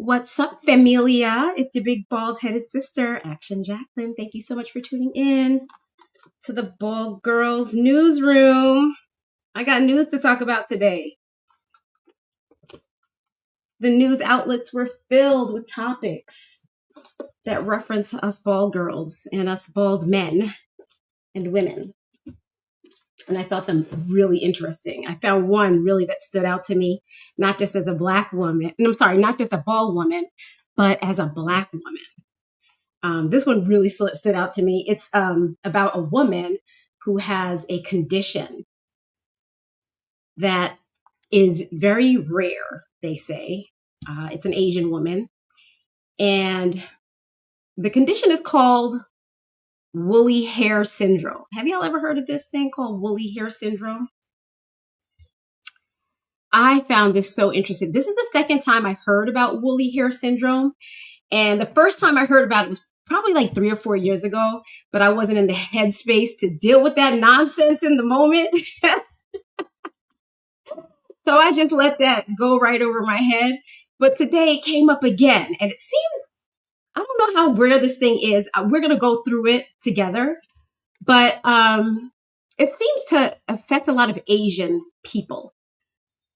What's up, familia? It's your big bald-headed sister, Action Jacqueline. Thank you so much for tuning in to the Bald Girls Newsroom. I got news to talk about today. The news outlets were filled with topics that reference us bald girls and us bald men and women. And I thought them really interesting. I found one really that stood out to me, not just as a black woman, not just a bald woman, but as a black woman. This one really stood out to me. It's about a woman who has a condition that is very rare, they say. It's an Asian woman. And the condition is called woolly hair syndrome. Have y'all ever heard of this thing called woolly hair syndrome? I found this so interesting. This is the second time I heard about woolly hair syndrome. And the first time I heard about it was probably like 3 or 4 years ago, but I wasn't in the headspace to deal with that nonsense in the moment. So I just let that go right over my head. But today it came up again, and it seems, I don't know how rare this thing is. We're going to go through it together, but it seems to affect a lot of Asian people.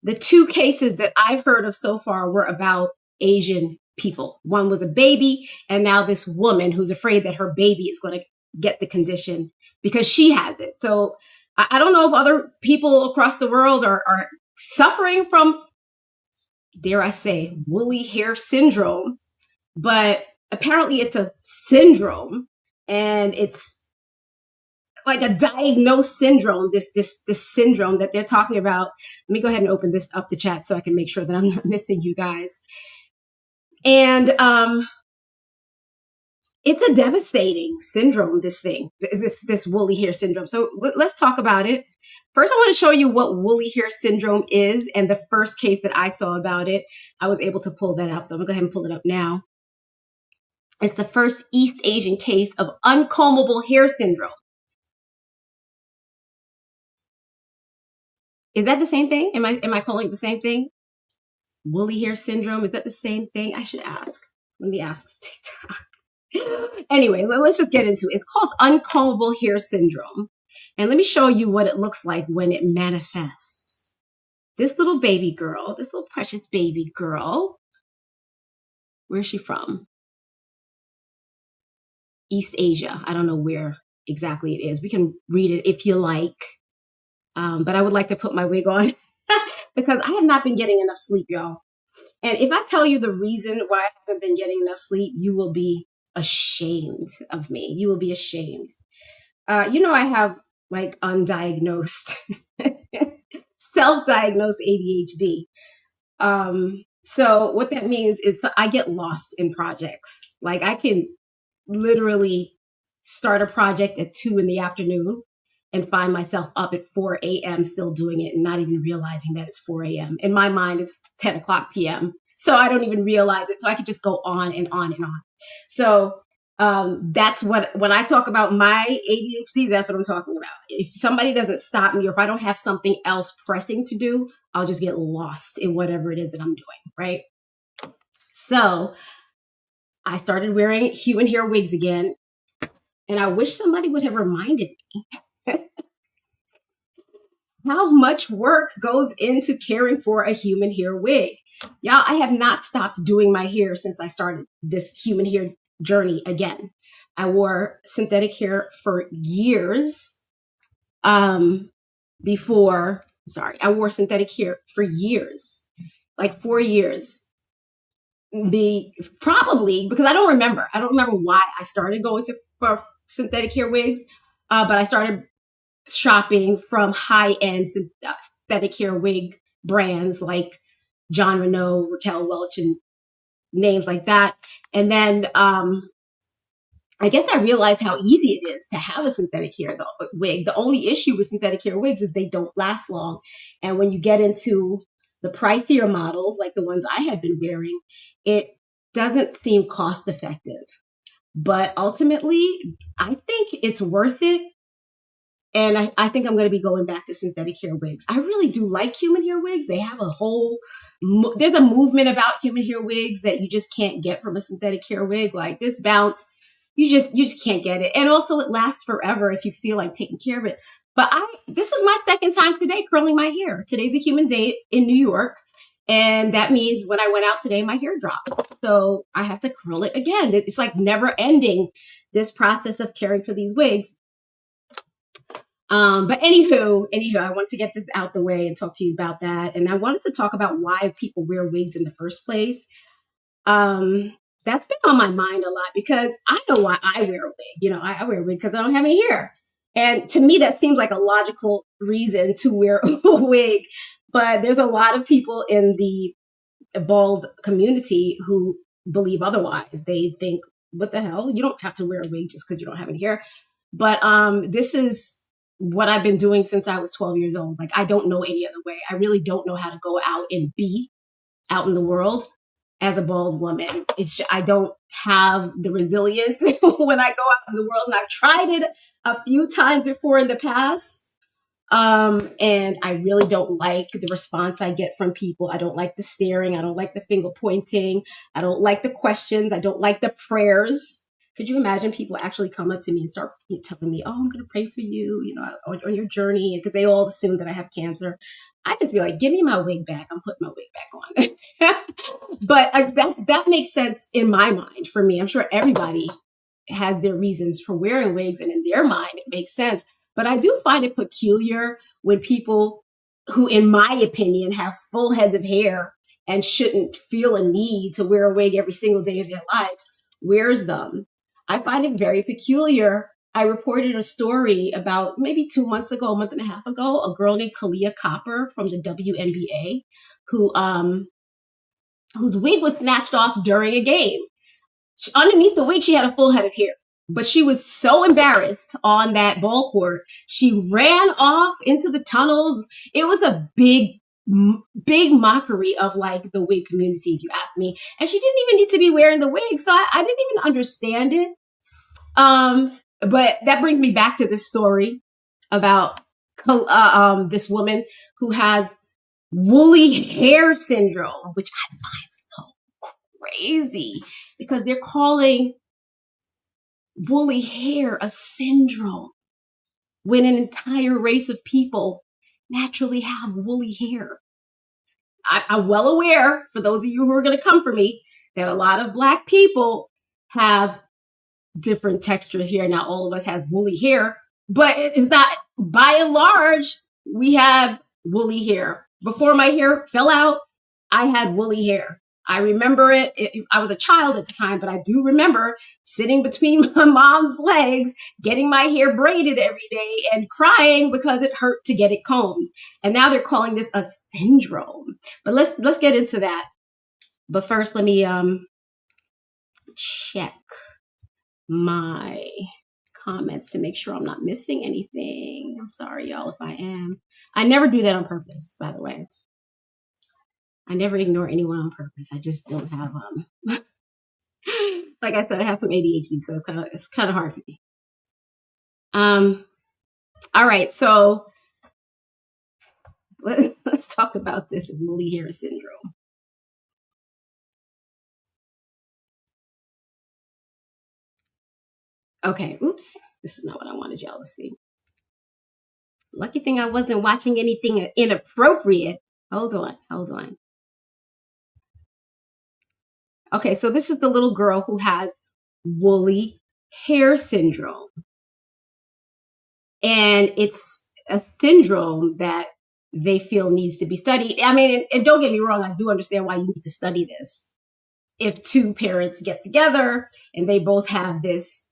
The 2 cases that I've heard of so far were about Asian people. One was a baby, and now this woman who's afraid that her baby is going to get the condition because she has it. So I don't know if other people across the world are suffering from, dare I say, woolly hair syndrome, but apparently it's a syndrome, and it's like a diagnosed syndrome, this syndrome that they're talking about. Let me go ahead and open this up the chat so I can make sure that I'm not missing you guys. And it's a devastating syndrome, this woolly hair syndrome. So let's talk about it. First, I want to show you what woolly hair syndrome is. And the first case that I saw about it, I was able to pull that up. So I'm going to go ahead and pull it up now. It's the first East Asian case of uncombable hair syndrome. Is that the same thing? Am I calling it the same thing? Woolly hair syndrome, is that the same thing? I should ask. Let me ask TikTok. Anyway, let's just get into it. It's called uncombable hair syndrome. And let me show you what it looks like when it manifests. This little baby girl, this little precious baby girl, where's she from? East Asia. I don't know where exactly it is. We can read it if you like. But I would like to put my wig on because I have not been getting enough sleep, y'all. And if I tell you the reason why I haven't been getting enough sleep, you will be ashamed of me. You will be ashamed. I have like undiagnosed, self-diagnosed ADHD. So what that means is that I get lost in projects. Like I can literally start a project at 2 p.m. and find myself up at 4 a.m. still doing it and not even realizing that it's 4 a.m. In my mind, it's 10 p.m. So I don't even realize it. So I could just go on and on and on. So that's when I talk about my ADHD, that's what I'm talking about. If somebody doesn't stop me or if I don't have something else pressing to do, I'll just get lost in whatever it is that I'm doing, right? So I started wearing human hair wigs again. And I wish somebody would have reminded me how much work goes into caring for a human hair wig. Y'all, I have not stopped doing my hair since I started this human hair journey again. I wore synthetic hair for years. I wore synthetic hair for years, like 4 years. Probably because I don't remember why I started going for synthetic hair wigs, but I started shopping from high-end synthetic hair wig brands like John Renault, Raquel Welch, and names like that. And then I guess I realized how easy it is to have a synthetic hair wig. The only issue with synthetic hair wigs is they don't last long. And when you get into the pricier models, like the ones I had been wearing, it doesn't seem cost effective. But ultimately, I think it's worth it And I think I'm going to be going back to synthetic hair wigs. I really do like human hair wigs. They have a whole, there's a movement about human hair wigs that you just can't get from a synthetic hair wig. Like this bounce, you just can't get it. And also it lasts forever if you feel like taking care of it. But this is my second time today curling my hair. Today's a human day in New York. And that means when I went out today, my hair dropped. So I have to curl it again. It's like never ending, this process of caring for these wigs. But anywho, I wanted to get this out the way and talk to you about that. And I wanted to talk about why people wear wigs in the first place. That's been on my mind a lot because I know why I wear a wig. You know, I wear a wig because I don't have any hair. And to me, that seems like a logical reason to wear a wig. But there's a lot of people in the bald community who believe otherwise. They think, what the hell? You don't have to wear a wig just because you don't have any hair. But this is what I've been doing since I was 12 years old. Like, I don't know any other way. I really don't know how to go out and be out in the world as a bald woman. I don't have the resilience when I go out in the world. And I've tried it a few times before in the past. And I really don't like the response I get from people. I don't like the staring. I don't like the finger pointing. I don't like the questions. I don't like the prayers. Could you imagine people actually come up to me and start telling me, oh, I'm going to pray for you, you know, on your journey, because they all assume that I have cancer. I just be like, give me my wig back. I'm putting my wig back on. But that makes sense in my mind for me. I'm sure everybody has their reasons for wearing wigs, and in their mind, it makes sense. But I do find it peculiar when people who, in my opinion, have full heads of hair and shouldn't feel a need to wear a wig every single day of their lives, wears them. I find it very peculiar. I reported a story about maybe 2 months ago, a month and a half ago, a girl named Kalia Copper from the WNBA whose wig was snatched off during a game. Underneath the wig, she had a full head of hair. But she was so embarrassed on that ball court. She ran off into the tunnels. It was a big mockery of like the wig community, if you ask me. And she didn't even need to be wearing the wig. So I didn't even understand it. But that brings me back to this story about this woman who has woolly hair syndrome, which I find so crazy because they're calling woolly hair a syndrome when an entire race of people naturally have woolly hair. I'm well aware, for those of you who are going to come for me, that a lot of Black people have different textures here. Not all of us has woolly hair, but it's not, by and large, we have woolly hair. Before my hair fell out, I had woolly hair. I remember it. I was a child at the time, but I do remember sitting between my mom's legs, getting my hair braided every day and crying because it hurt to get it combed. And now they're calling this a syndrome. But let's get into that. But first, let me check my comments to make sure I'm not missing anything. I'm sorry, y'all, if I am. I never do that on purpose, by the way. I never ignore anyone on purpose. I just don't have, like I said, I have some ADHD, so it's kind of hard for me. All right, so let's talk about this woolly hair syndrome. Okay, oops, this is not what I wanted y'all to see. Lucky thing I wasn't watching anything inappropriate. Hold on. Okay, so this is the little girl who has woolly hair syndrome. And it's a syndrome that they feel needs to be studied. I mean, and don't get me wrong, I do understand why you need to study this. If two parents get together and they both have this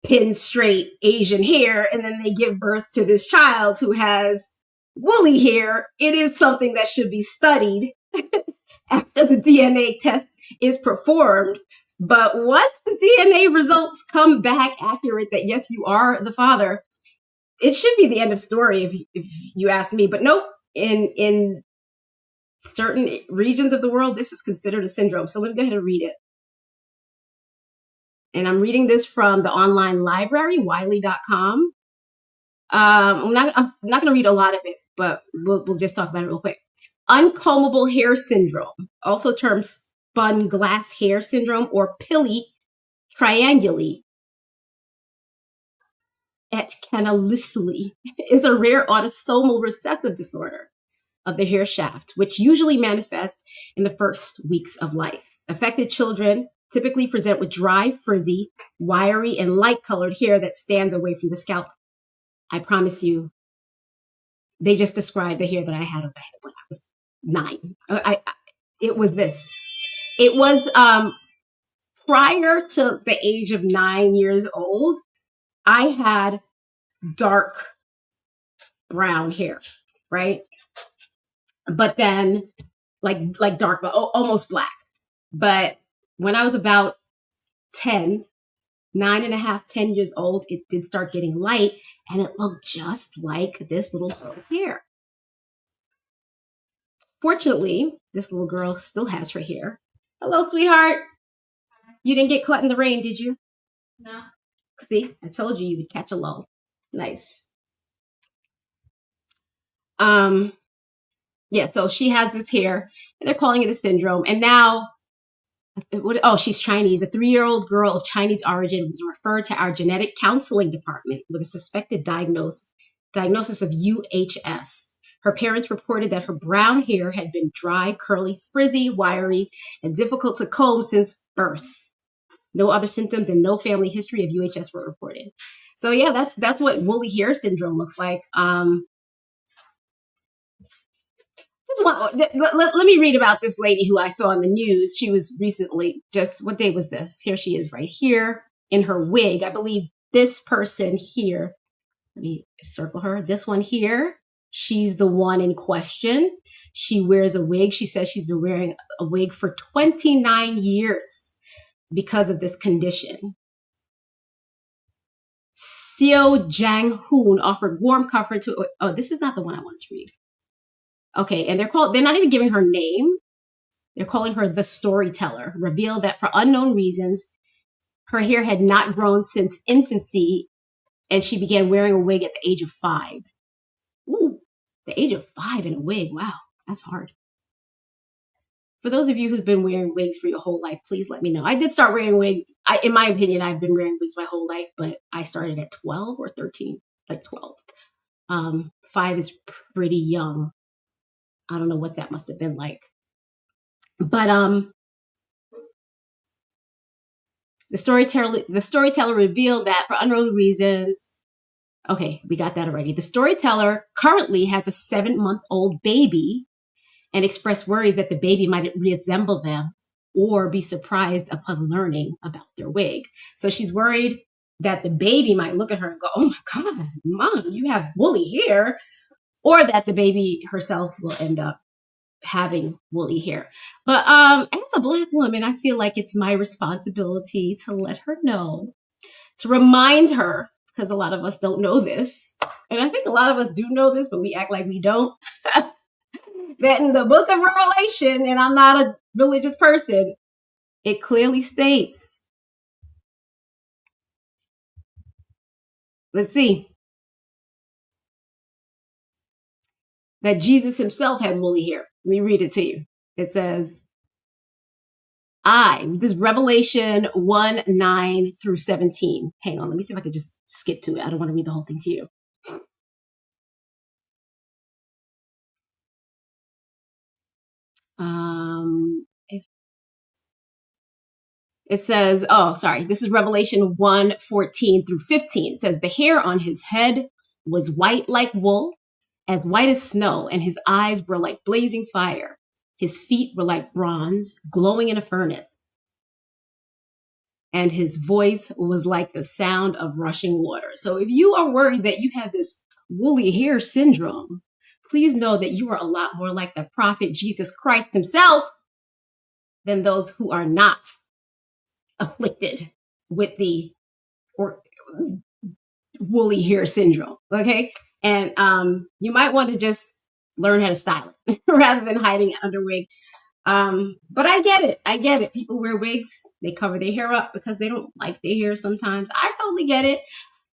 pin straight Asian hair, and then they give birth to this child who has woolly hair, it is something that should be studied after the DNA test is performed. But once the DNA results come back accurate that yes, you are the father, it should be the end of story if you ask me. But nope, in certain regions of the world, this is considered a syndrome. So let me go ahead and read it. And I'm reading this from the online library, Wiley.com. I'm not going to read a lot of it, but we'll just talk about it real quick. Uncombable hair syndrome, also termed spun glass hair syndrome or pili trianguli et canaliculi, is a rare autosomal recessive disorder of the hair shaft, which usually manifests in the first weeks of life. Affected children typically present with dry, frizzy, wiry, and light-colored hair that stands away from the scalp. I promise you, they just described the hair that I had on my head when I was 9. It was this. It was prior to the age of 9 years old, I had dark brown hair, right? But then like dark, but almost black. But when I was about 10, 9.5, 10 years old, it did start getting light and it looked just like this little girl's hair. Fortunately, this little girl still has her hair. Hello, sweetheart. You didn't get caught in the rain, did you? No. See, I told you would catch a low. Nice. Yeah, so she has this hair, and they're calling it a syndrome. And now, she's Chinese. A 3-year-old girl of Chinese origin was referred to our genetic counseling department with a suspected diagnosis of UHS. Her parents reported that her brown hair had been dry, curly, frizzy, wiry, and difficult to comb since birth. No other symptoms and no family history of UHS were reported. So yeah, that's what woolly hair syndrome looks like. Let me read about this lady who I saw on the news. She was recently, just what day was this? Here she is right here in her wig. I believe this person here, let me circle her. This one here, she's the one in question. She wears a wig. She says she's been wearing a wig for 29 years because of this condition. Seo Jang-hoon offered warm comfort to, this is not the one I want to read. Okay, and they're not even giving her name. They're calling her the storyteller. Revealed that for unknown reasons, her hair had not grown since infancy, and she began wearing a wig at the age of 5. Ooh, the age of 5 in a wig. Wow, that's hard. For those of you who've been wearing wigs for your whole life, please let me know. I did start wearing wigs. In my opinion, I've been wearing wigs my whole life, but I started at 12 or 13, like 12. 5 is pretty young. I don't know what that must have been like. But the storyteller revealed that for unknown reasons. Okay, we got that already. The storyteller currently has a 7-month-old baby and expressed worries that the baby might resemble them or be surprised upon learning about their wig. So she's worried that the baby might look at her and go, "Oh my God, Mom, you have woolly hair," or that the baby herself will end up having woolly hair. But as a Black woman, I feel like it's my responsibility to let her know, to remind her, because a lot of us don't know this, and I think a lot of us do know this, but we act like we don't, that in the book of Revelation, and I'm not a religious person, it clearly states, let's see, that Jesus himself had woolly hair. Let me read it to you. It says, this is Revelation 1:9 through 17. Hang on, let me see if I can just skip to it. I don't want to read the whole thing to you. It says, this is Revelation 1:14 through 15. It says, the hair on his head was white like wool, as white as snow, and his eyes were like blazing fire. His feet were like bronze, glowing in a furnace. And his voice was like the sound of rushing water. So if you are worried that you have this woolly hair syndrome, please know that you are a lot more like the prophet Jesus Christ himself than those who are not afflicted with the woolly hair syndrome. Okay. And you might want to just learn how to style it rather than hiding it under wig. But I get it. People wear wigs. They cover their hair up because they don't like their hair sometimes. I totally get it.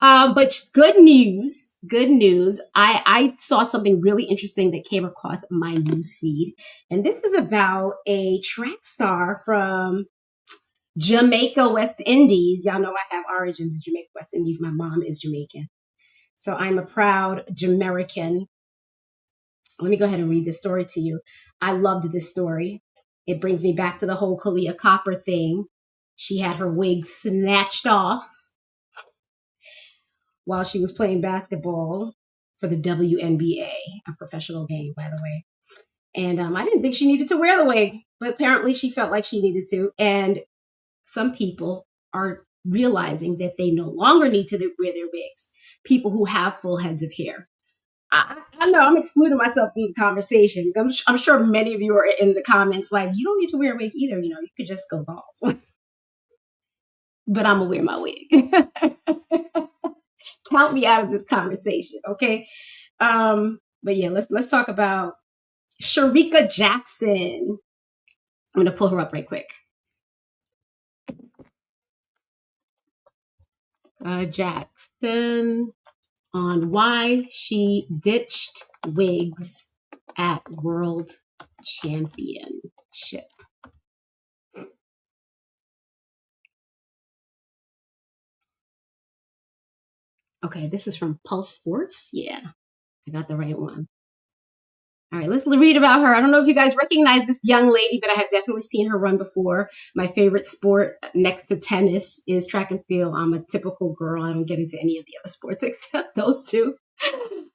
But good news, good news. I saw something really interesting that came across my news feed. And this is about a track star from Jamaica, West Indies. Y'all know I have origins in Jamaica, West Indies. My mom is Jamaican. So I'm a proud Jamaican. Let me go ahead and read this story to you. I loved this story. It brings me back to the whole Kalia Copper thing. She had her wig snatched off while she was playing basketball for the WNBA, a professional game, by the way. And I didn't think she needed to wear the wig, but apparently she felt like she needed to. And some people are realizing that they no longer need to wear their wigs. People who have full heads of hair. I know I'm excluding myself from the conversation. I'm sure many of you are in the comments like, you don't need to wear a wig either. You know, you could just go bald. But I'm gonna wear my wig. Count me out of this conversation, okay? But yeah, let's talk about Shericka Jackson. I'm gonna pull her up right quick. Jackson on why she ditched wigs at World Championship. Okay, this is from Pulse Sports. Yeah, I got the right one. All right, let's read about her. I don't know if you guys recognize this young lady, but I have definitely seen her run before. My favorite sport next to tennis is track and field. I'm a typical girl. I don't get into any of the other sports except those two.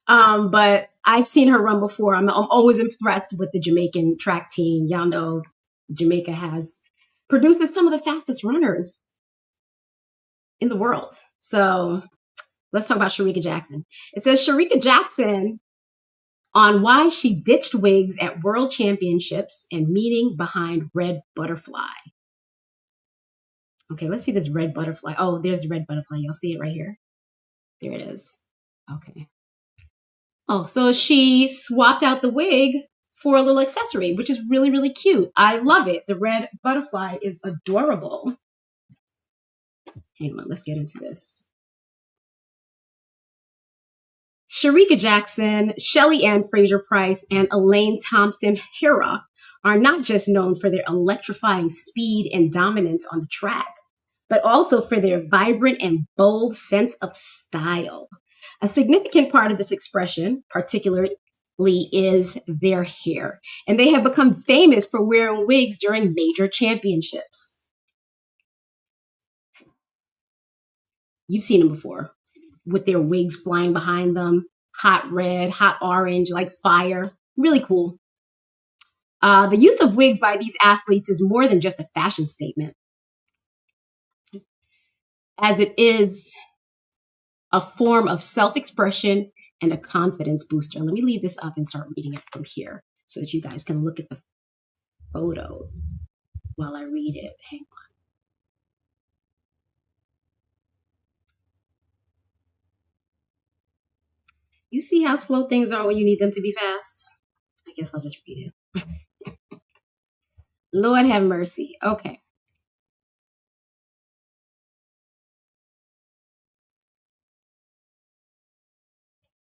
But I've seen her run before. I'm always impressed with the Jamaican track team. Y'all know Jamaica has produced some of the fastest runners in the world. So let's talk about Shericka Jackson. It says Shericka Jackson on why she ditched wigs at World Championships and meaning behind Red Butterfly. Okay, let's see this Red Butterfly. Oh, there's Red Butterfly. You'll see it right here. There it is. Okay. Oh, so she swapped out the wig for a little accessory, which is really, really cute. I love it. The Red Butterfly is adorable. Hang on, let's get into this. Shericka Jackson, Shelly Ann Fraser-Pryce, and Elaine Thompson-Herah are not just known for their electrifying speed and dominance on the track, but also for their vibrant and bold sense of style. A significant part of this expression, particularly, is their hair, and they have become famous for wearing wigs during major championships. You've seen them before, with their wigs flying behind them, hot red, hot orange, like fire. Really cool. The use of wigs by these athletes is more than just a fashion statement, as it is a form of self-expression and a confidence booster. Let me leave this up and start reading it from here so that you guys can look at the photos while I read it. Hang on. You see how slow things are when you need them to be fast? I guess I'll just read it. Lord have mercy. Okay.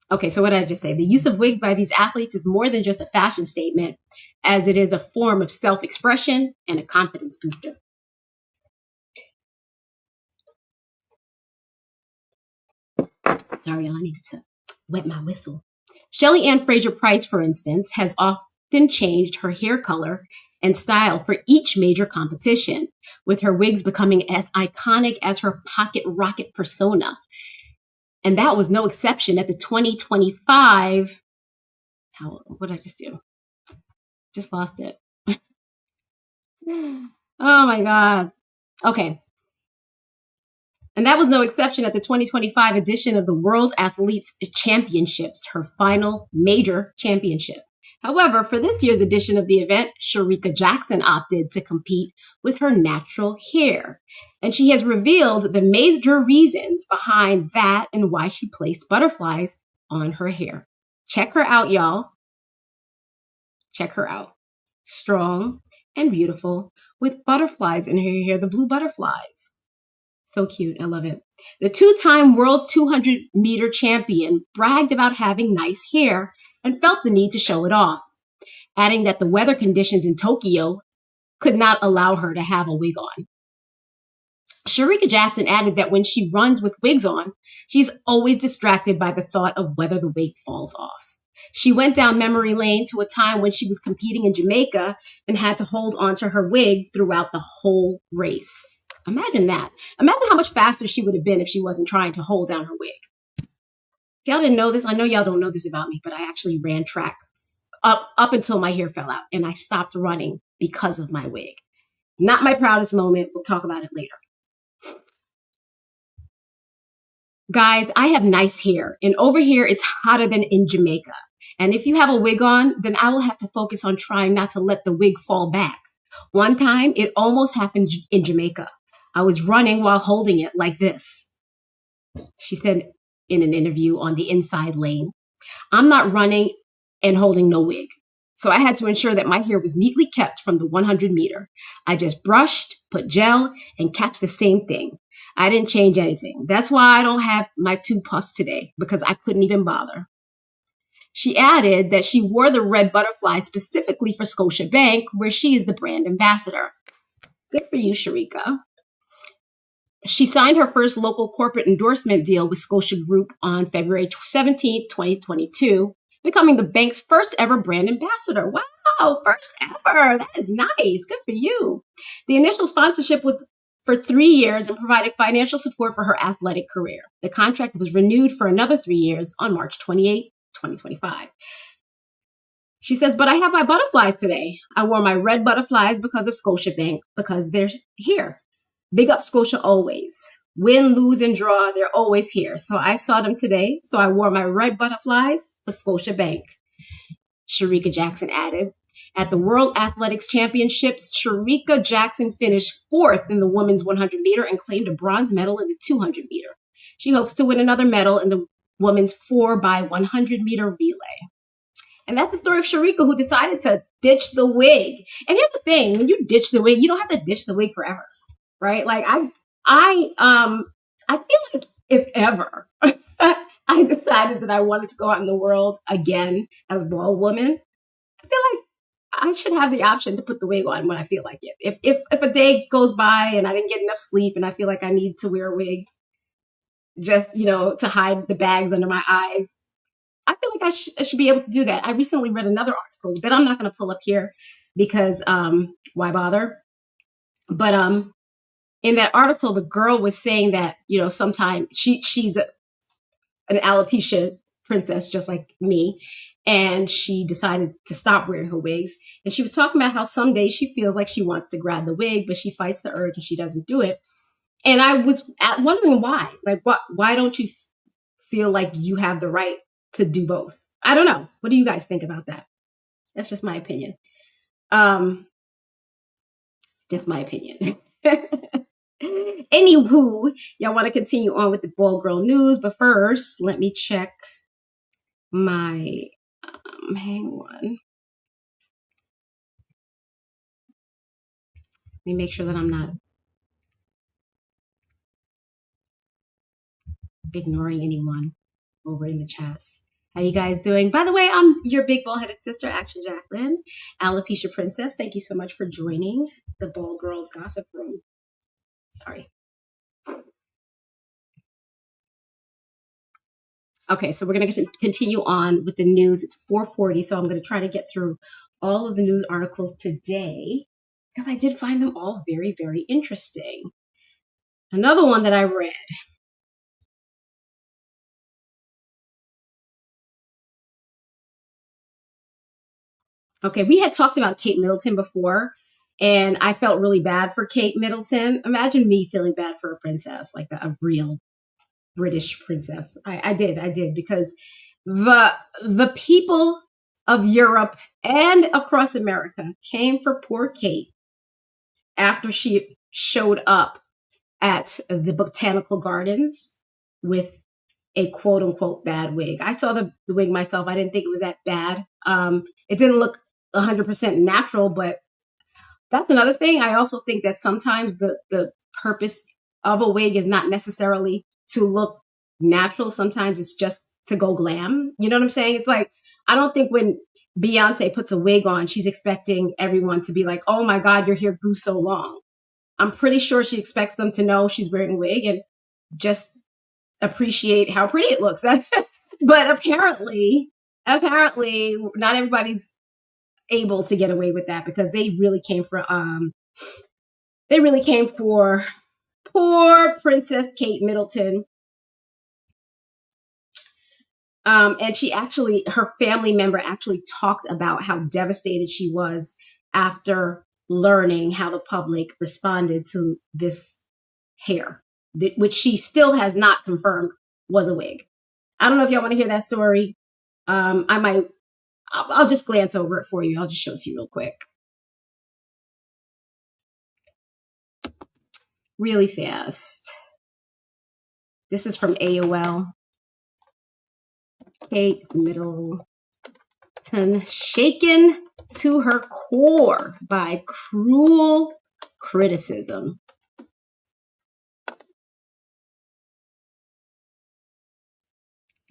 Okay, so what did I just say? The use of wigs by these athletes is more than just a fashion statement, as it is a form of self-expression and a confidence booster. Sorry, I needed to wet my whistle. Shelly Ann Fraser-Pryce, for instance, has often changed her hair color and style for each major competition, with her wigs becoming as iconic as her pocket rocket persona. And that was no exception at the 2025. What did I just do? Just lost it. Oh my God. Okay. And that was no exception at the 2025 edition of the World Athletes Championships, her final major championship. However, for this year's edition of the event, Shericka Jackson opted to compete with her natural hair. And she has revealed the major reasons behind that and why she placed butterflies on her hair. Check her out, y'all. Check her out. Strong and beautiful with butterflies in her hair, the blue butterflies. So cute. I love it. The two-time world 200-meter champion bragged about having nice hair and felt the need to show it off, adding that the weather conditions in Tokyo could not allow her to have a wig on. Shericka Jackson added that when she runs with wigs on, she's always distracted by the thought of whether the wig falls off. She went down memory lane to a time when she was competing in Jamaica and had to hold onto her wig throughout the whole race. Imagine that. Imagine how much faster she would have been if she wasn't trying to hold down her wig. If y'all didn't know this, I know y'all don't know this about me, but I actually ran track up until my hair fell out, and I stopped running because of my wig. Not my proudest moment. We'll talk about it later. Guys, I have nice hair, and over here it's hotter than in Jamaica. And if you have a wig on, then I will have to focus on trying not to let the wig fall back. One time, it almost happened in Jamaica. I was running while holding it like this. She said in an interview on the Inside Lane, I'm not running and holding no wig. So I had to ensure that my hair was neatly kept from the 100 meter. I just brushed, put gel, and kept the same thing. I didn't change anything. That's why I don't have my 2 puffs today, because I couldn't even bother. She added that she wore the red butterfly specifically for Scotiabank, where she is the brand ambassador. Good for you, Shericka. She signed her first local corporate endorsement deal with Scotia Group on February 17th, 2022, becoming the bank's first ever brand ambassador. Wow, first ever. That is nice. Good for you. The initial sponsorship was for 3 years and provided financial support for her athletic career. The contract was renewed for another 3 years on March 28, 2025. She says, but I have my butterflies today. I wore my red butterflies because of Scotiabank, because they're here. Big up Scotia always. Win, lose, and draw, they're always here. So I saw them today, so I wore my red butterflies for Scotiabank. Shericka Jackson added. At the World Athletics Championships, Shericka Jackson finished 4th in the women's 100 meter and claimed a bronze medal in the 200 meter. She hopes to win another medal in the women's 4x100 meter relay. And that's the story of Shericka, who decided to ditch the wig. And here's the thing, when you ditch the wig, you don't have to ditch the wig forever, right? Like I feel like if ever I decided that I wanted to go out in the world again as a bald woman, I feel like I should have the option to put the wig on when I feel like it. If a day goes by and I didn't get enough sleep and I feel like I need to wear a wig just, to hide the bags under my eyes, I feel like I should be able to do that. I recently read another article that I'm not going to pull up here because why bother? But in that article, the girl was saying that, sometimes she's an alopecia princess just like me. And she decided to stop wearing her wigs. And she was talking about how some days she feels like she wants to grab the wig, but she fights the urge and she doesn't do it. And I was wondering why. Like, why don't you feel like you have the right to do both? I don't know. What do you guys think about that? That's just my opinion. Just my opinion. Anywho, y'all want to continue on with the Bald Girl news, but first, let me check my hang on. Let me make sure that I'm not ignoring anyone over in the chats. How you guys doing? By the way, I'm your big bald-headed sister, Action Jacqueline, Alopecia Princess. Thank you so much for joining the Bald Girls Gossip Room. Sorry. Okay, so we're going to continue on with the news. It's 4:40, so I'm going to try to get through all of the news articles today because I did find them all very, very interesting. Another one that I read. Okay, we had talked about Kate Middleton before, and I felt really bad for Kate Middleton. Imagine me feeling bad for a princess, like a real British princess. I did, because the people of Europe and across America came for poor Kate after she showed up at the Botanical Gardens with a quote unquote bad wig. I saw the wig myself. I didn't think it was that bad. It didn't look 100% natural, but that's another thing. I also think that sometimes the purpose of a wig is not necessarily to look natural. Sometimes it's just to go glam. You know what I'm saying? It's like, I don't think when Beyonce puts a wig on, she's expecting everyone to be like, oh my God, your hair grew so long. I'm pretty sure she expects them to know she's wearing a wig and just appreciate how pretty it looks. But apparently not everybody's able to get away with that, because they really came for poor Princess Kate Middleton. And her family member actually talked about how devastated she was after learning how the public responded to this hair, which she still has not confirmed was a wig. I don't know if y'all want to hear that story. I'll just glance over it for you. I'll just show it to you real quick. Really fast. This is from AOL. Kate Middleton, shaken to her core by cruel criticism.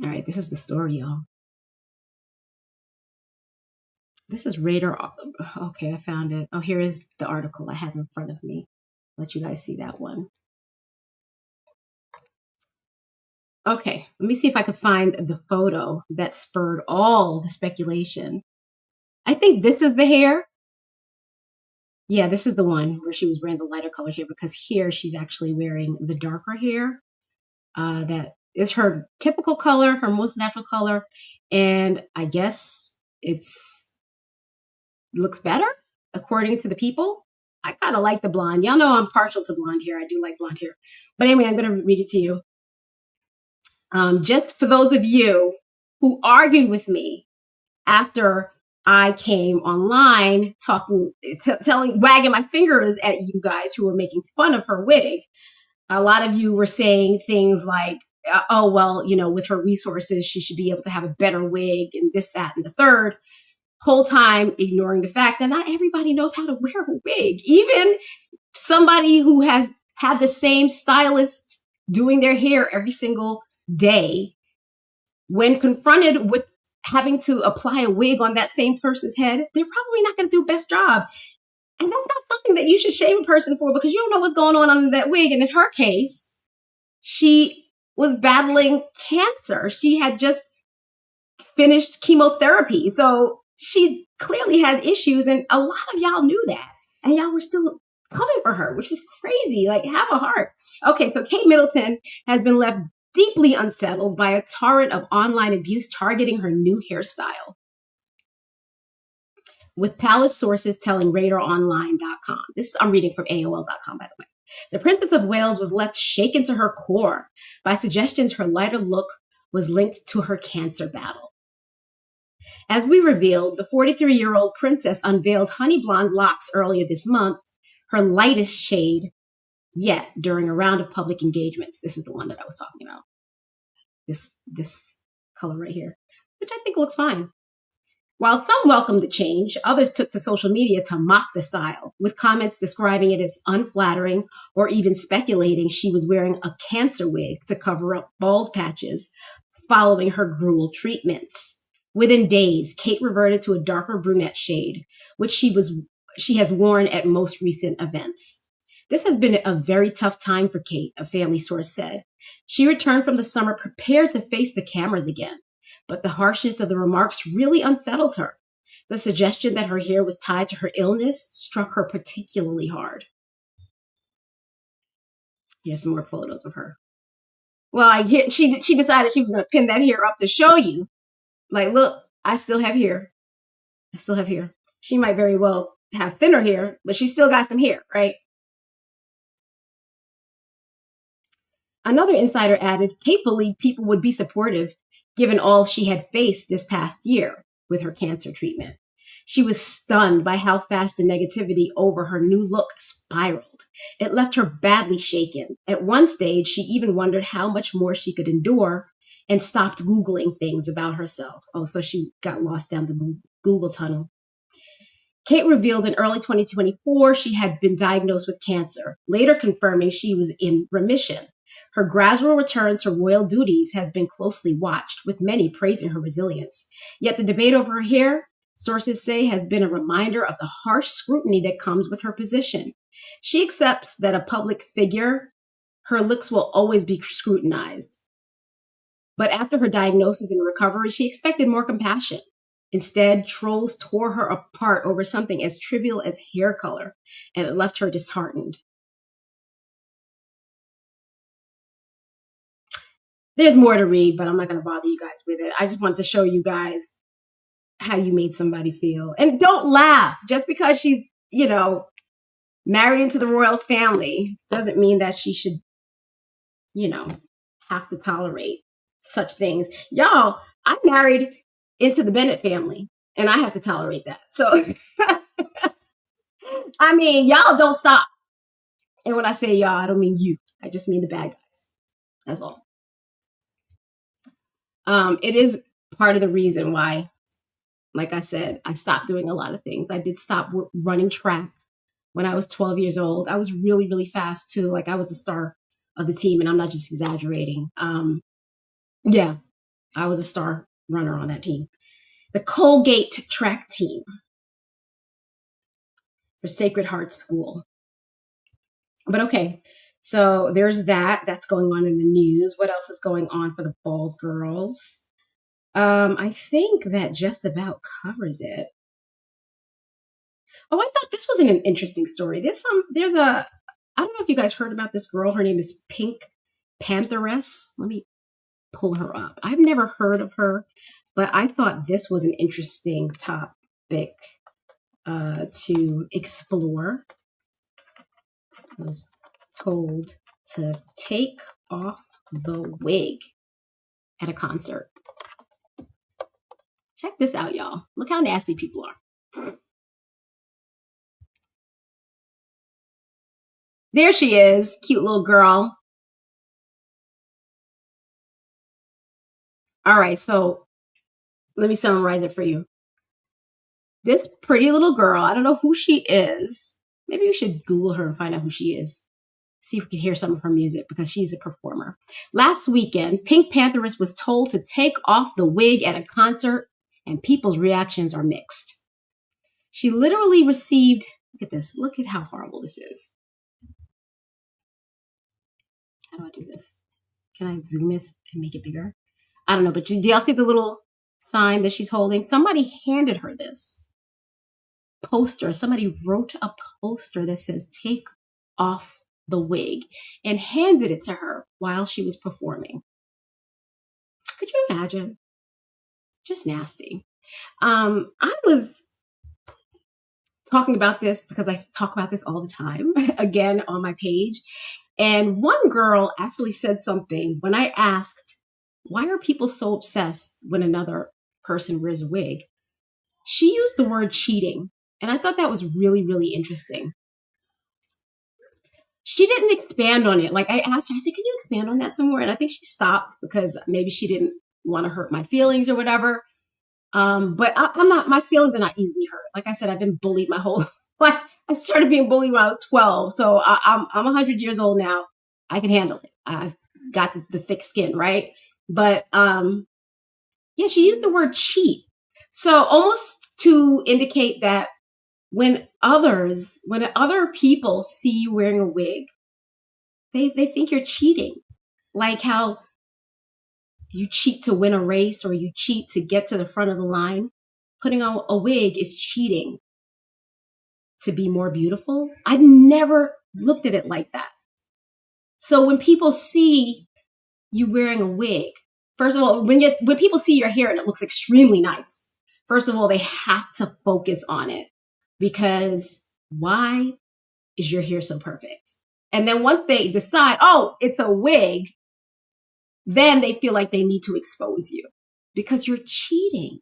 All right, this is the story, y'all. This is Radar. Okay, I found it. Oh, here is the article I have in front of me. Let you guys see that one. Okay, let me see if I can find the photo that spurred all the speculation. I think this is the hair. Yeah, this is the one where she was wearing the lighter color hair, because here she's actually wearing the darker hair. That is her typical color, her most natural color. And I guess looks better according to the people. I kind of like the blonde. Y'all know I'm partial to blonde hair. I do like blonde hair. But anyway, I'm going to read it to you. Just for those of you who argued with me after I came online wagging my fingers at you guys who were making fun of her wig. A lot of you were saying things like, oh, well, with her resources, she should be able to have a better wig and this, that, and the third. Whole time ignoring the fact that not everybody knows how to wear a wig. Even somebody who has had the same stylist doing their hair every single day, when confronted with having to apply a wig on that same person's head, they're probably not going to do best job. And that's not something that you should shame a person for, because you don't know what's going on under that wig. And in her case, she was battling cancer. She had just finished chemotherapy. So she clearly had issues, and a lot of y'all knew that. And y'all were still coming for her, which was crazy. Like, have a heart. Okay, so Kate Middleton has been left deeply unsettled by a torrent of online abuse targeting her new hairstyle, with palace sources telling RadarOnline.com. I'm reading from AOL.com, by the way. The Princess of Wales was left shaken to her core by suggestions her lighter look was linked to her cancer battle. As we revealed, the 43-year-old princess unveiled honey blonde locks earlier this month, her lightest shade yet, during a round of public engagements. This is the one that I was talking about. This color right here, which I think looks fine. While some welcomed the change, others took to social media to mock the style, with comments describing it as unflattering or even speculating she was wearing a cancer wig to cover up bald patches following her gruel treatments. Within days, Kate reverted to a darker brunette shade, which she has worn at most recent events. This has been a very tough time for Kate, a family source said. She returned from the summer prepared to face the cameras again, but the harshness of the remarks really unsettled her. The suggestion that her hair was tied to her illness struck her particularly hard. Here's some more photos of her. Well, she decided she was going to pin that hair up to show you. Like, look, I still have hair. She might very well have thinner hair, but she still got some hair, right? Another insider added, Kate believed people would be supportive given all she had faced this past year with her cancer treatment. She was stunned by how fast the negativity over her new look spiraled. It left her badly shaken. At one stage, she even wondered how much more she could endure and stopped Googling things about herself. Oh, so she got lost down the Google tunnel. Kate revealed in early 2024 she had been diagnosed with cancer, later confirming she was in remission. Her gradual return to royal duties has been closely watched, with many praising her resilience. Yet the debate over her hair, sources say, has been a reminder of the harsh scrutiny that comes with her position. She accepts that a public figure, her looks will always be scrutinized. But after her diagnosis and recovery, she expected more compassion. Instead, trolls tore her apart over something as trivial as hair color, and it left her disheartened. There's more to read, but I'm not going to bother you guys with it. I just wanted to show you guys how you made somebody feel. And don't laugh. Just because she's, married into the royal family doesn't mean that she should, have to tolerate such things. Y'all, I'm married into the Bennett family, and I have to tolerate that. So, I mean, y'all don't stop. And when I say y'all, I don't mean you. I just mean the bad guys. That's all. It is part of the reason why, like I said, I stopped doing a lot of things. I did stop running track when I was 12 years old. I was really, really fast too. Like I was the star of the team, and I'm not just exaggerating. Yeah, I was a star runner on that team. The Colgate track team for Sacred Heart School. But okay, so there's that. That's going on in the news. What else is going on for the bald girls? I think that just about covers it. Oh, I thought this was an interesting story. There's I don't know if you guys heard about this girl. Her name is Pink Pantheress. Let me pull her up. I've never heard of her, but I thought this was an interesting topic to explore. I was told to take off the wig at a concert. Check this out, y'all. Look how nasty people are. There she is, cute little girl. All right, so let me summarize it for you. This pretty little girl, I don't know who she is. Maybe we should Google her and find out who she is. See if we can hear some of her music because she's a performer. Last weekend, Pink Pantheress was told to take off the wig at a concert, and people's reactions are mixed. She literally received, look at this, look at how horrible this is. How do I do this? Can I zoom this and make it bigger? I don't know, but do y'all see the little sign that she's holding? Somebody handed her this poster. Somebody wrote a poster that says, take off the wig, and handed it to her while she was performing. Could you imagine? Just nasty. I was talking about this because I talk about this all the time, again, on my page. And one girl actually said something when I asked, why are people so obsessed when another person wears a wig? She used the word cheating. And I thought that was really, really interesting. She didn't expand on it. Like I asked her, I said, can you expand on that somewhere? And I think she stopped because maybe she didn't want to hurt my feelings or whatever. But I'm not, my feelings are not easily hurt. Like I said, I've been bullied my whole life. I started being bullied when I was 12. So I'm 100 years old now. I can handle it. I've got the thick skin, right? But yeah, she used the word cheat. So almost to indicate that when other people see you wearing a wig, they think you're cheating. Like how you cheat to win a race or you cheat to get to the front of the line. Putting on a wig is cheating to be more beautiful. I've never looked at it like that. So when people see you wearing a wig, first of all, when people see your hair and it looks extremely nice, first of all, they have to focus on it because why is your hair so perfect? And then once they decide, oh, it's a wig, then they feel like they need to expose you because you're cheating.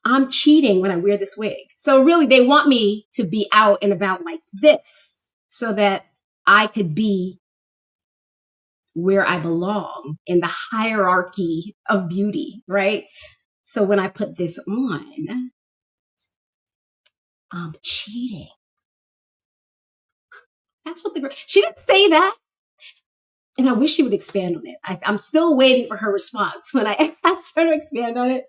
I'm cheating when I wear this wig. So really, they want me to be out and about like this so that I could be where I belong in the hierarchy of beauty, right? So when I put this on, I'm cheating. That's what the girl, she didn't say that. And I wish she would expand on it. I'm still waiting for her response when I asked her to expand on it.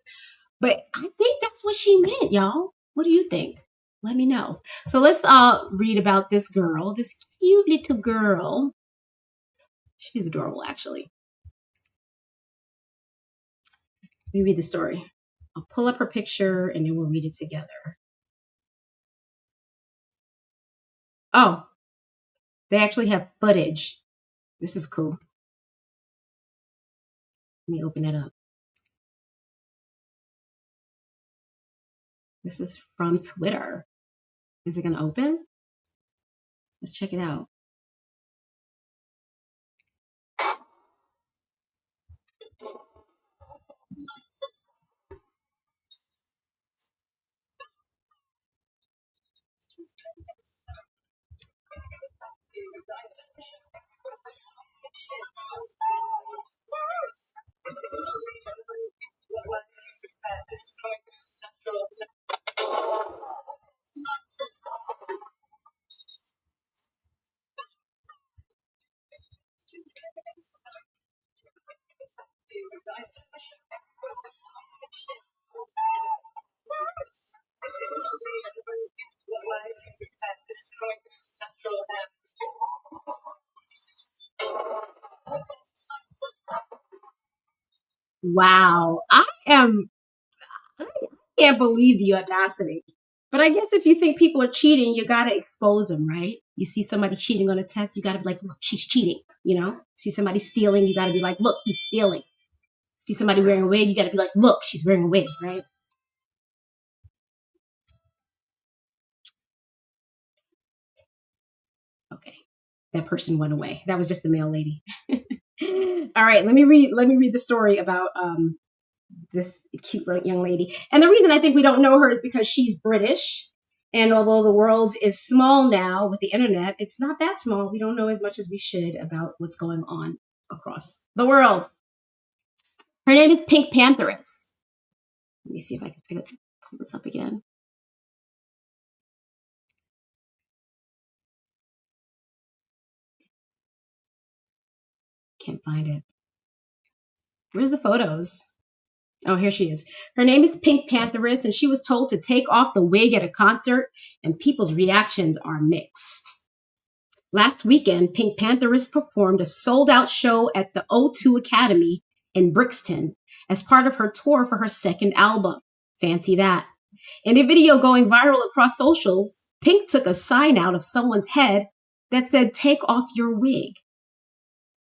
But I think that's what she meant, y'all. What do you think? Let me know. So let's read about this girl, this cute little girl. She's adorable, actually. Let me read the story. I'll pull up her picture and then we'll read it together. Oh, they actually have footage. This is cool. Let me open it up. This is from Twitter. Is it going to open? Let's check it out. Wow. I can't believe the audacity. But I guess if you think people are cheating, you got to expose them, right? You see somebody cheating on a test, you got to be like, look, she's cheating, you know? See somebody stealing, you got to be like, look, he's stealing. See somebody wearing a wig, you got to be like, look, she's wearing a wig, right? Okay. That person went away. That was just a male lady. All right, let me read the story about this cute young lady. And the reason I think we don't know her is because she's British. And although the world is small now with the internet, it's not that small. We don't know as much as we should about what's going on across the world. Her name is Pink Pantheress. Let me see if I can pull this up again. Can't find it. Where's the photos? Oh, here she is. Her name is Pink Pantheress, and she was told to take off the wig at a concert, and people's reactions are mixed. Last weekend, Pink Pantheress performed a sold-out show at the O2 Academy in Brixton as part of her tour for her second album. Fancy that. In a video going viral across socials, Pink took a sign out of someone's head that said, "Take off your wig."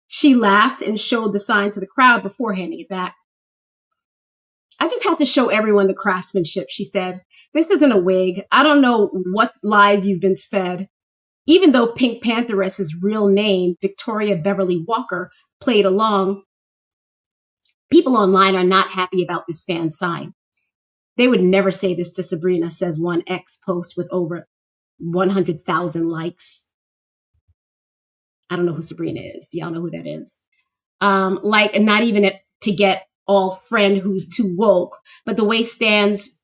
She laughed and showed the sign to the crowd before handing it back. "I just have to show everyone the craftsmanship," she said. "This isn't a wig. I don't know what lies you've been fed." Even though Pink Pantheress's real name, Victoria Beverly Walker, played along, people online are not happy about this fan sign. "They would never say this to Sabrina," says one X post with over 100,000 likes. I don't know who Sabrina is. Do y'all know who that is? Like, not even to get all friend who's too woke, but the way fans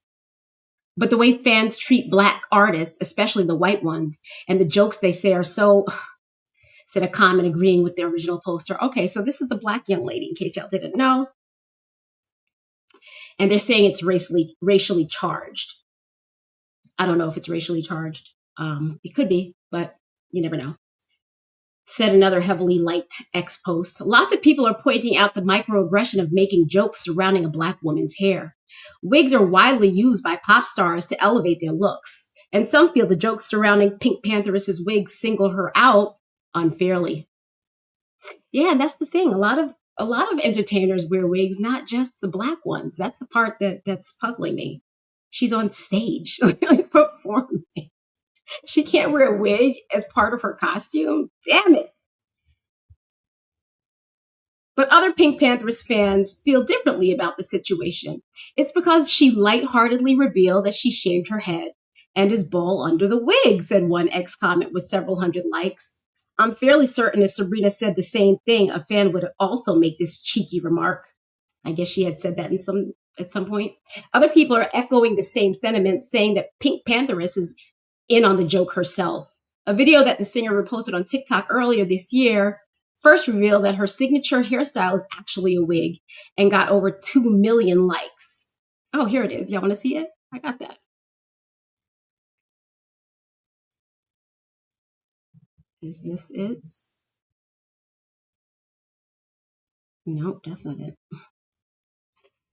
treat Black artists, especially the white ones, and the jokes they say are so, said a comment agreeing with the original poster. Okay, so this is a Black young lady, in case y'all didn't know. And they're saying it's racially charged. I don't know if it's racially charged. It could be, but you never know. Said another heavily liked X post. Lots of people are pointing out the microaggression of making jokes surrounding a Black woman's hair. Wigs are widely used by pop stars to elevate their looks, and some feel the jokes surrounding Pink Pantheress's wig single her out unfairly. Yeah, and that's the thing. A lot of entertainers wear wigs, not just the Black ones. That's the part that's puzzling me. She's on stage performing. She can't wear a wig as part of her costume? Damn it. But other Pink Pantheress fans feel differently about the situation. It's because she lightheartedly revealed that she shaved her head and is bald under the wig, said one X comment with several hundred likes. I'm fairly certain if Sabrina said the same thing, a fan would also make this cheeky remark. I guess she had said that at some point. Other people are echoing the same sentiments, saying that Pink Pantheress is in on the joke herself. A video that the singer reposted on TikTok earlier this year first revealed that her signature hairstyle is actually a wig and got over 2 million likes. Oh, here it is. Y'all want to see it? I got that. Is this it? Nope, that's not it.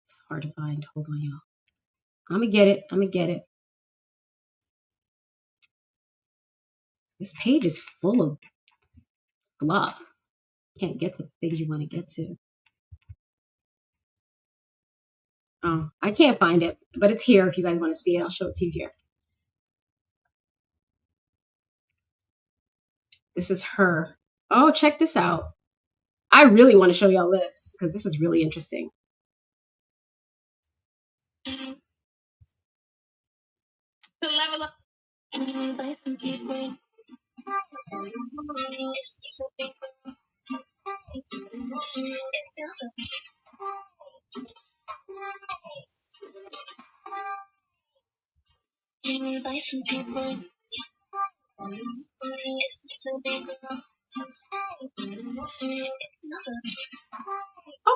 It's hard to find. Hold on, y'all. I'm gonna get it. This page is full of fluff. Can't get to the things you want to get to. Oh, I can't find it, but it's here if you guys want to see it. I'll show it to you here. This is her. Oh, check this out. I really want to show y'all this because this is really interesting. The level of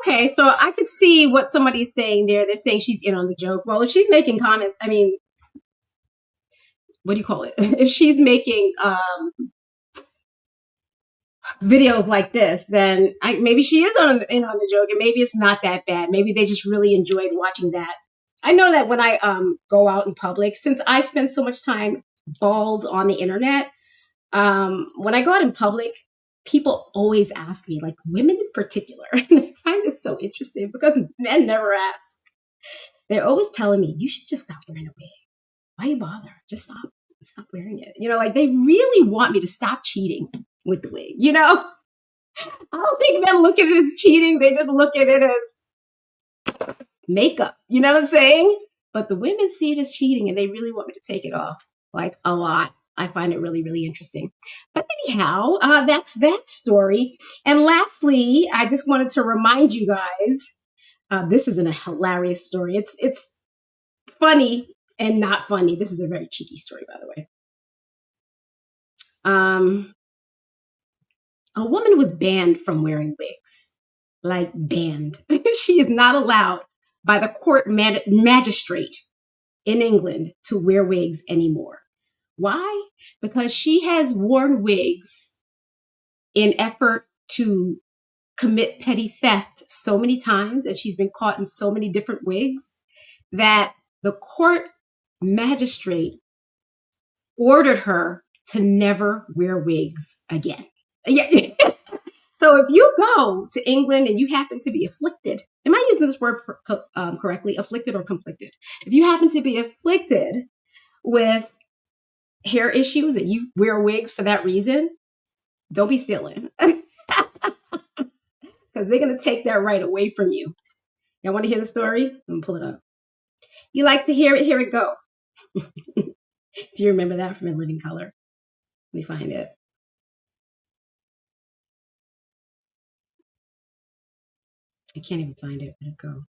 Okay, so I could see what somebody's saying there. They're saying she's in on the joke. Well, if she's making comments, I mean, what do you call it? If she's making videos like this, then maybe she is in on the joke, and maybe it's not that bad. Maybe they just really enjoyed watching that. I know that when I go out in public, since I spend so much time bald on the internet, when I go out in public, people always ask me, like women in particular, and I find this so interesting because men never ask. They're always telling me, you should just stop wearing a wig. Why you bother? Just stop wearing it. You know, like they really want me to stop cheating with the wig, you know? I don't think men look at it as cheating. They just look at it as makeup. You know what I'm saying? But the women see it as cheating and they really want me to take it off, like a lot. I find it really, really interesting. But anyhow, that's that story. And lastly, I just wanted to remind you guys, this isn't a hilarious story. It's funny and not funny. This is a very cheeky story, by the way. A woman was banned from wearing wigs, like banned. She is not allowed by the court magistrate in England to wear wigs anymore. Why? Because she has worn wigs in effort to commit petty theft so many times, and she's been caught in so many different wigs that the court magistrate ordered her to never wear wigs again. Yeah. So if you go to England and you happen to be afflicted, am I using this word correctly? Afflicted or conflicted? If you happen to be afflicted with hair issues and you wear wigs for that reason, don't be stealing. Because they're going to take that right away from you. Y'all want to hear the story? I'm going to pull it up. You like to hear it? Here it go. Do you remember that from In Living Color? Let me find it. I can't even find it. Where'd it go?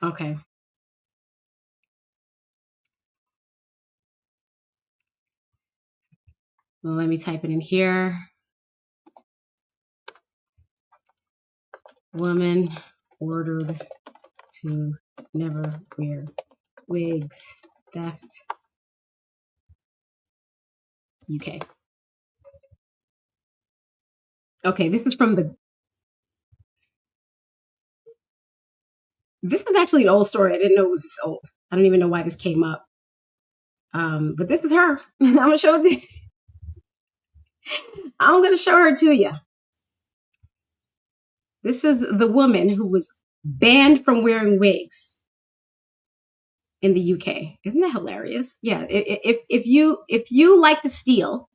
Okay. Well, let me type it in here. Woman ordered to never wear wigs. Theft. UK. Okay, this is this is actually an old story. I didn't know it was this old. I don't even know why this came up. But this is her. I'm gonna show it to you. I'm gonna show her to you. This is the woman who was banned from wearing wigs in the UK. Isn't that hilarious? Yeah. If you like to steal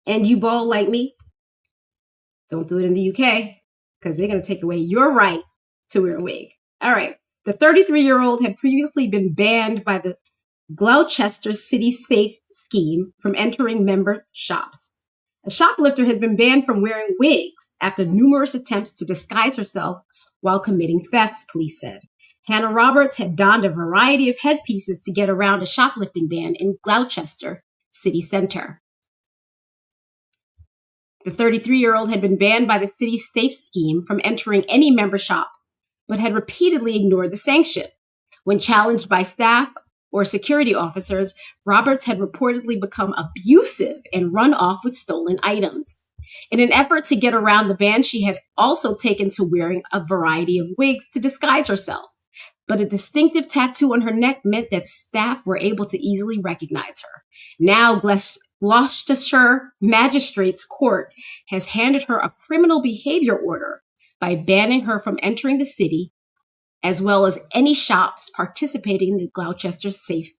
and you bald like me, don't do it in the UK because they're going to take away your right to wear a wig. All right. The 33-year-old had previously been banned by the Gloucester City Safe scheme from entering member shops. A shoplifter has been banned from wearing wigs after numerous attempts to disguise herself while committing thefts, police said. Hannah Roberts had donned a variety of headpieces to get around a shoplifting ban in Gloucester City Center. The 33-year-old had been banned by the city's safe scheme from entering any member shop, but had repeatedly ignored the sanction. When challenged by staff or security officers, Roberts had reportedly become abusive and run off with stolen items. In an effort to get around the ban, she had also taken to wearing a variety of wigs to disguise herself. But a distinctive tattoo on her neck meant that staff were able to easily recognize her. Now, Gloucestershire Magistrates Court has handed her a criminal behavior order by banning her from entering the city, as well as any shops participating in the Gloucester Safe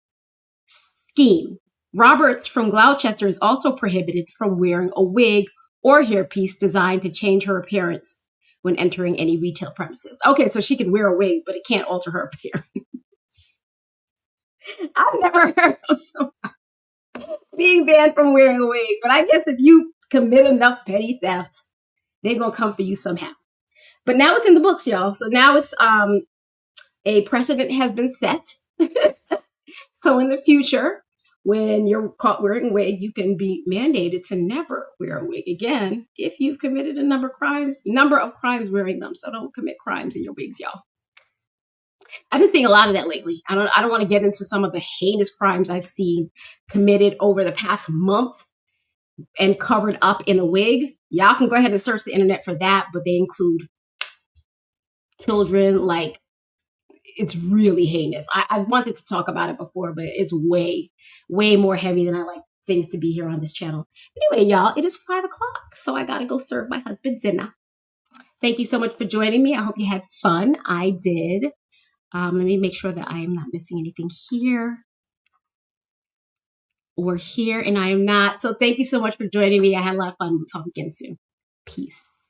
scheme. Roberts from Gloucester is also prohibited from wearing a wig or hairpiece designed to change her appearance when entering any retail premises. Okay, so she can wear a wig, but it can't alter her appearance. I've never heard of someone being banned from wearing a wig, but I guess if you commit enough petty theft, they're going to come for you somehow. But now it's in the books, y'all. So now it's a precedent has been set. So in the future, when you're caught wearing a wig, you can be mandated to never wear a wig again if you've committed a number of crimes wearing them. So don't commit crimes in your wigs, y'all. I've been seeing a lot of that lately. I don't want to get into some of the heinous crimes I've seen committed over the past month and covered up in a wig. Y'all can go ahead and search the internet for that, but they include children. Like, it's really heinous. I wanted to talk about it before, but it's way, way more heavy than I like things to be here on this channel. Anyway, y'all, it is 5 o'clock, so I gotta go serve my husband dinner. Thank you so much for joining me. I hope you had fun. I did. Let me make sure that I am not missing anything here or here, and I am not. So thank you so much for joining me. I had a lot of fun. We'll talk again soon. Peace.